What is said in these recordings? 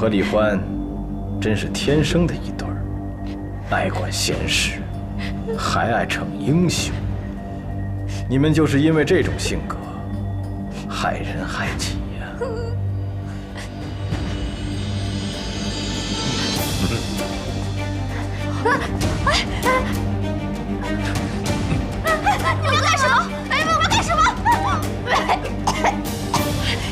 和李欢真是天生的一对儿，爱管闲事，还爱逞英雄。你们就是因为这种性格，害人害己呀！你们要干什么？哎，你们要干什么？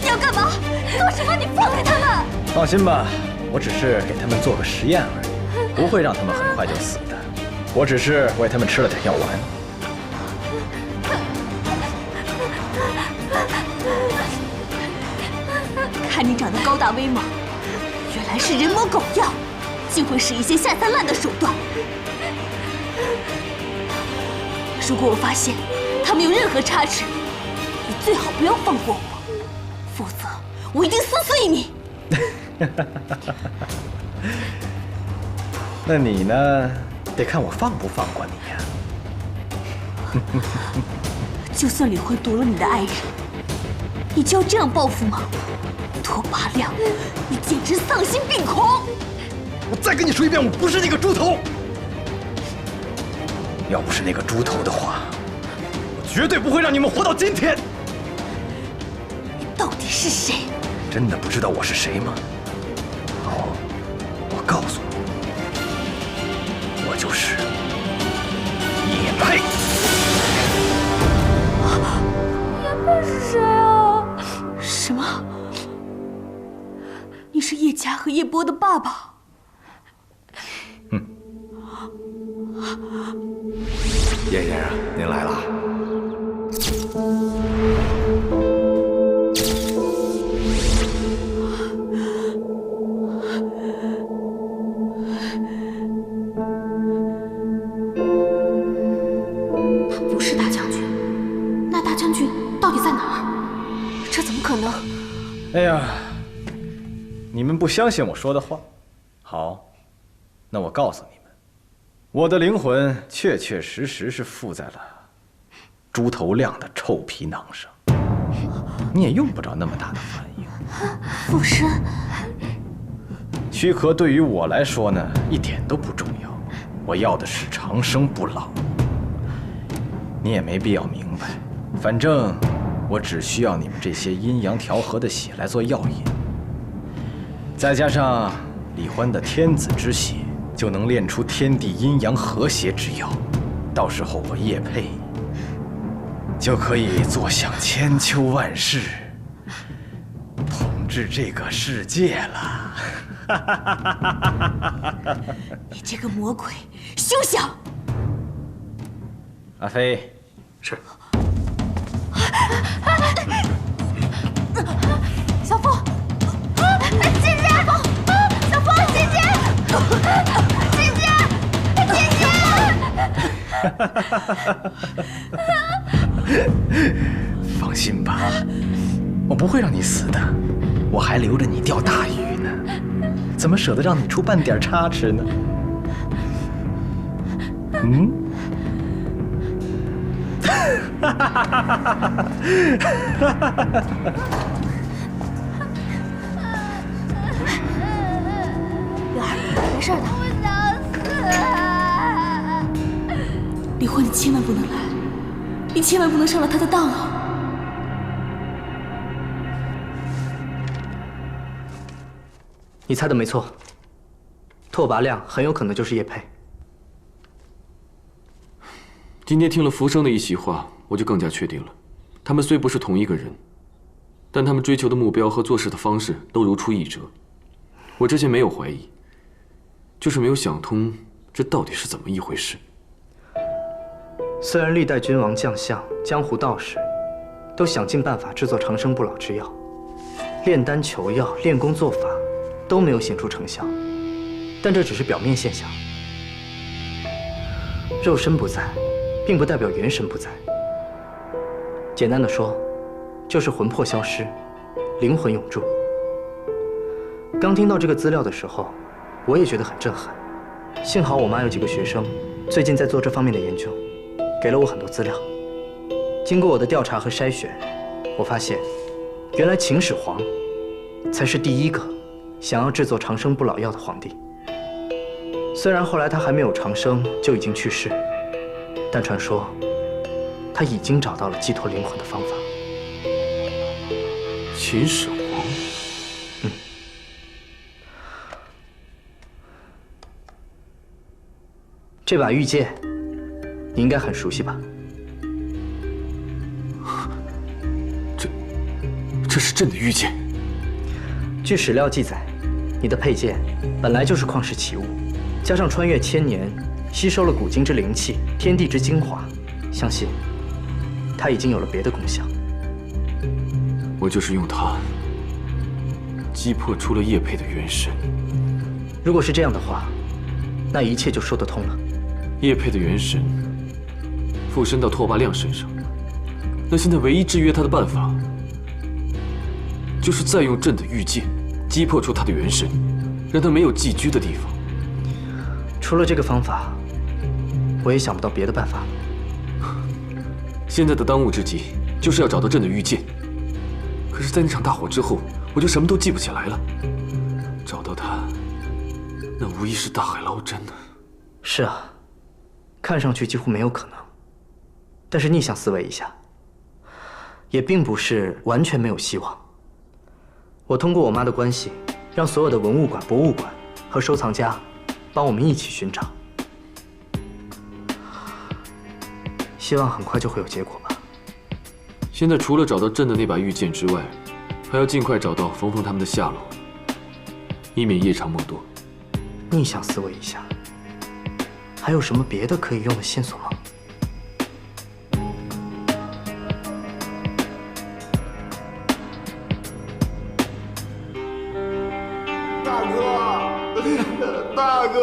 你要干嘛？做什么？你放开他们！放心吧，我只是给他们做个实验而已，不会让他们很快就死的。我只是为他们吃了点药丸。看你长得高大威猛，原来是人模狗样，竟会使一些下三滥的手段。如果我发现他们有任何差池，你最好不要放过我，否则我一定撕碎你。那你呢？得看我放不放过你呀。就算李慧夺了你的爱人，你就要这样报复吗？拓跋亮，你简直丧心病狂！我再跟你说一遍，我不是那个猪头。要不是那个猪头的话，我绝对不会让你们活到今天。你到底是谁？真的不知道我是谁吗？好，我告诉你，我就是叶佩。叶佩是谁啊？什么？你是叶家和叶波的爸爸？叶先生，您来了。他不是大将军，那大将军到底在哪儿？这怎么可能？哎呀，你们不相信我说的话？好，那我告诉你们，我的灵魂确确实实是附在了猪头亮的臭皮囊上。你也用不着那么大的反应。附身？躯壳对于我来说呢，一点都不重要。我要的是长生不老。你也没必要明白，反正我只需要你们这些阴阳调和的血来做药引，再加上李欢的天子之血，就能炼出天地阴阳和谐之药。到时候我叶佩就可以坐享千秋万世，统治这个世界了。你这个魔鬼，休想！阿飞，是。小凤，姐姐，小凤，姐姐，姐姐，放心吧，我不会让你死的，我还留着你钓大鱼呢，怎么舍得让你出半点差池呢？嗯？元儿，没事的。我想死。李慧，你千万不能来，你千万不能上了他的当啊！你猜的没错，拓跋亮很有可能就是叶佩。今天听了浮生的一席话，我就更加确定了，他们虽不是同一个人，但他们追求的目标和做事的方式都如出一辙。我之前没有怀疑，就是没有想通这到底是怎么一回事。虽然历代君王将相、江湖道士都想尽办法制作长生不老之药，炼丹求药、练功做法都没有显著成效，但这只是表面现象。肉身不在，并不代表元神不在。简单的说，就是魂魄消失，灵魂永驻。刚听到这个资料的时候，我也觉得很震撼。幸好我妈有几个学生，最近在做这方面的研究，给了我很多资料。经过我的调查和筛选，我发现，原来秦始皇才是第一个想要制作长生不老药的皇帝。虽然后来他还没有长生就已经去世，但传说他已经找到了寄托灵魂的方法。秦始皇。这把玉剑，你应该很熟悉吧？这是朕的玉剑。据史料记载，你的佩剑本来就是旷世奇物，加上穿越千年，吸收了古今之灵气、天地之精华，相信它已经有了别的功效。我就是用它击破出了叶佩的元神。如果是这样的话，那一切就说得通了。叶佩的元神附身到拓跋亮身上，那现在唯一制约他的办法，就是再用朕的玉剑击破出他的元神，让他没有寄居的地方。除了这个方法，我也想不到别的办法。现在的当务之急就是要找到朕的玉剑。可是，在那场大火之后，我就什么都记不起来了。找到它，那无疑是大海捞针呢。是啊，看上去几乎没有可能。但是逆向思维一下，也并不是完全没有希望。我通过我妈的关系，让所有的文物馆、博物馆和收藏家帮我们一起寻找，希望很快就会有结果吧。现在除了找到朕的那把玉剑之外，还要尽快找到冯冯他们的下落，以免夜长梦多。逆向思维一下，还有什么别的可以用的线索吗？大哥，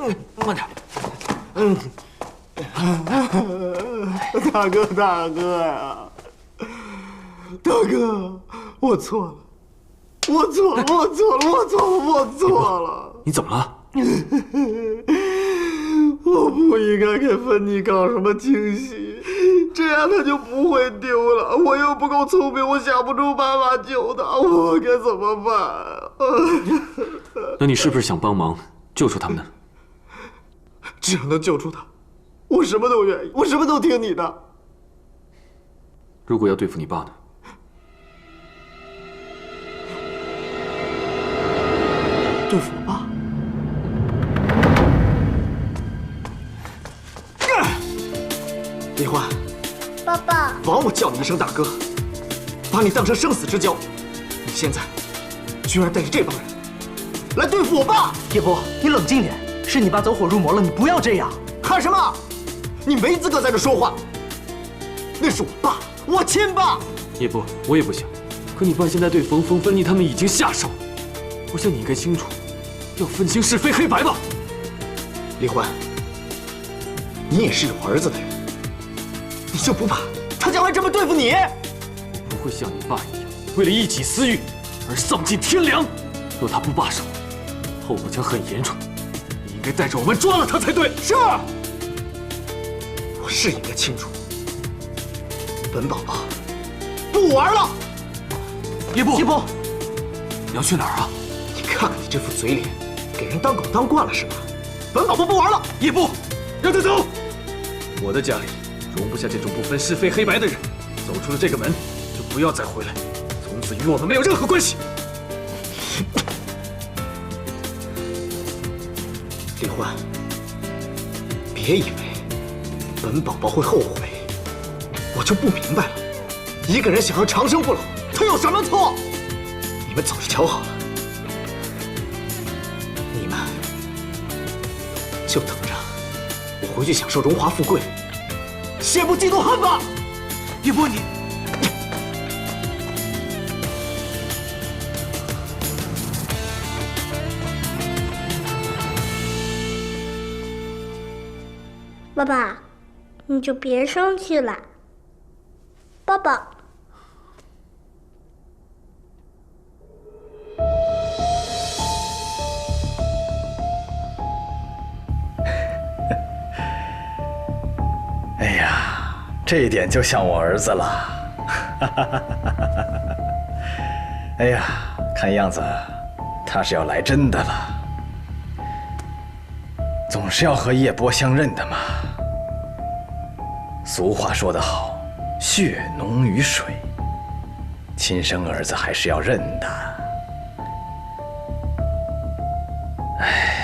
叶波，慢点。大哥呀，大哥，我错了，我错了。你怎么了？我不应该给芬妮搞什么惊喜，这样她就不会丢了。我又不够聪明，我想不出办法救她，我该怎么办？那你是不是想帮忙救出他们呢？只要能救出她，我什么都愿意，我什么都听你的。如果要对付你爸呢？对付我爸？李焕，爸爸，枉我叫你一声大哥，把你当成生死之交，你现在居然带着这帮人来对付我爸！叶波，你冷静点，是你爸走火入魔了，你不要这样。喊什么？你没资格在这说话。那是我爸，我亲爸。叶波，我也不想，可你爸现在对冯冯、芬妮他们已经下手，我想你应该清楚，要分清是非黑白吧。李焕，你也是有儿子的人，你就不怕他将来这么对付你？我不会像你爸一样，为了一己私欲而丧尽天良。若他不罢手，后果将很严重。你应该带着我们抓了他才对。是，我是应该清楚。本宝宝不玩了。叶波，叶波，你要去哪儿啊？你看看你这副嘴脸，给人当狗当惯了是吧？本宝宝不玩了。叶波，让他走。我的家里容不下这种不分是非黑白的人。走出了这个门，就不要再回来，从此与我们没有任何关系。李焕，别以为本宝宝会后悔，我就不明白了。一个人想要长生不老，他有什么错？你们早就瞧好了，你们就等着我回去享受荣华富贵，羡慕嫉妒恨吧。叶波，你。爸爸，你就别生气了。爸爸，哎呀，这一点就像我儿子了。哎呀，看样子他是要来真的了。总是要和叶波相认的嘛。俗话说得好，血浓于水，亲生儿子还是要认的。唉。